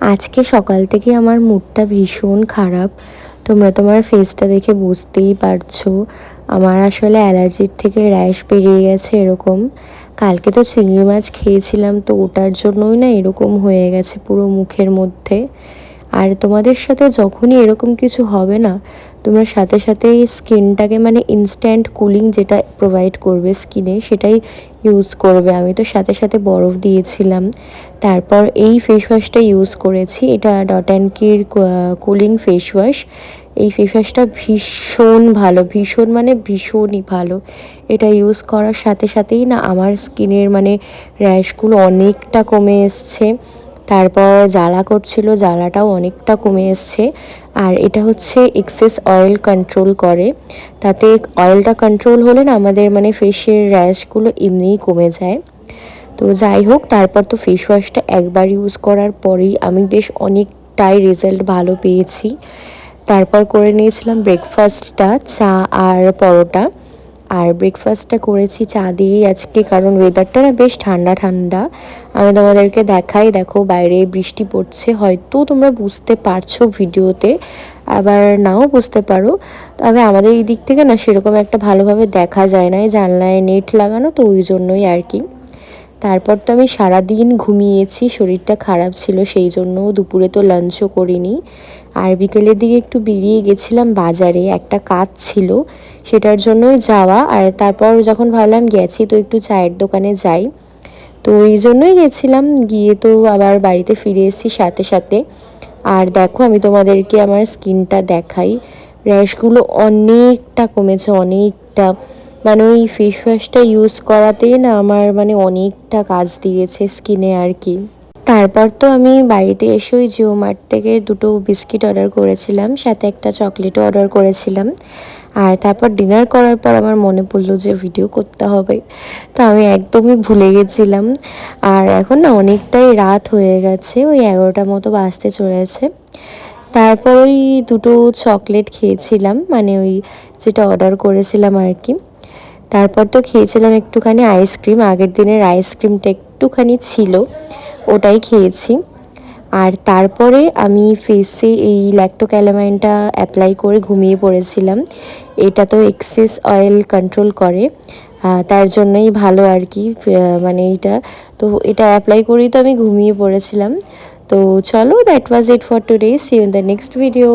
আজকে সকাল থেকে আমার মুডটা ভীষণ খারাপ। তোমরা তোমার ফেসটা দেখে বুঝতেই পারছো। আমার আসলে অ্যালার্জির থেকে র্যাশ বেরিয়ে গেছে এরকম। কালকে তো চিংড়ি মাছ খেয়েছিলাম, তো ওটার জন্যই না এরকম হয়ে গেছে পুরো মুখের মধ্যে। আর তোমাদের সাথে যখনই এরকম কিছু হবে না, তোমরা সাথে সাথেই স্কিনটাকে মানে ইনস্ট্যান্ট কুলিং যেটা প্রোভাইড করবে স্কিনে সেটাই ইউজ করবে। আমি তো সাথে সাথে বরফ দিয়েছিলাম। তারপর এই ফেস ওয়াশটা ইউজ করেছি, এটা ডট অ্যান্ড কির কুলিং ফেস ওয়াশ। এই ফেস ওয়াশটা ভীষণ ভালো, ভীষণ মানে ভীষণই ভালো। এটা ইউজ করার সাথে সাথেই না আমার স্কিনের মানে র্যাশগুলো অনেকটা কমে এসছে। তারপর জ্বালা করছিল, জ্বালাটাও অনেকটা কমে এসছে। আর এটা হচ্ছে এক্সেস অয়েল কন্ট্রোল করে। তাতে অয়েলটা কন্ট্রোল হলে না আমাদের মানে ফেসের র্যাশগুলো এমনিই কমে যায়। তো যাই হোক, তারপর তো ফেস ওয়াশটা একবার ইউজ করার পরেই আমি বেশ অনেকটাই রেজাল্ট ভালো পেয়েছি। তারপর করে নিয়েছিলাম ব্রেকফাস্টটা, চা আর পরোটা। আর ব্রেকফাস্টটা করেছি চা দিয়েই আজকে, কারণ ওয়েদারটা না বেশ ঠান্ডা ঠান্ডা। আমি তোমাদেরকে দেখাই, দেখো বাইরে বৃষ্টি পড়ছে, হয়তো তোমরা বুঝতে পারছো ভিডিওতে, আবার নাও বুঝতে পারো। তবে আমাদের এই দিক থেকে না সেরকম একটা ভালোভাবে দেখা যায় না, জানলায় নেট লাগানো তো ওই জন্যই আর কি। তারপর তো আমি সারাদিন ঘুমিয়েছি, শরীরটা খারাপ ছিল সেই জন্য দুপুরে তো লাঞ্চও করিনি। আর বিকেলের দিকে একটু বেরিয়ে গেছিলাম বাজারে, একটা কাজ ছিল সেটার জন্যই যাওয়া। আর তারপর যখন ভাবলাম গেছি তো একটু চায়ের দোকানে যাই, তো এই জন্যই গেছিলাম। গিয়ে তো আবার বাড়িতে ফিরে এসেছি সাথে সাথে। আর দেখো আমি তোমাদেরকে আমার স্কিনটা দেখাই, র্যাশগুলো অনেকটা কমেছে, অনেকটা। মানে ওই ফেস ওয়াশটা ইউজ করাতেই না আমার মানে অনেকটা কাজ দিয়েছে স্কিনে আর কি। তারপর তো আমি বাড়িতে এসে ওই জিও মার্ট থেকে দুটো বিস্কিট অর্ডার করেছিলাম, সাথে একটা চকলেটও অর্ডার করেছিলাম। আর তারপর ডিনার করার পর আমার মনে পড়লো যে ভিডিও করতে হবে, তো আমি একদমই ভুলে গেছিলাম। আর এখন না অনেকটাই রাত হয়ে গেছে, ওই 11টা মতো বাজতে চলেছে। তারপর ওই দুটো চকলেট খেয়েছিলাম, মানে ওই যেটা অর্ডার করেছিলাম আর কি। তারপর তো খেয়েছিলাম একটুখানি আইসক্রিম, আগের দিনের আইসক্রিমটা একটুখানি ছিল, ওটাই খেয়েছি। আর তারপরে আমি ফেসে এই ল্যাক্টোক্যালামাইনটা অ্যাপ্লাই করে ঘুমিয়ে পড়েছিলাম। এটা তো এক্সেস অয়েল কন্ট্রোল করে, তার জন্যই ভালো আর কি। মানে এইটা তো এটা অ্যাপ্লাই করেই তো আমি ঘুমিয়ে পড়েছিলাম। তো চলো, that was it for today, see you in the next video.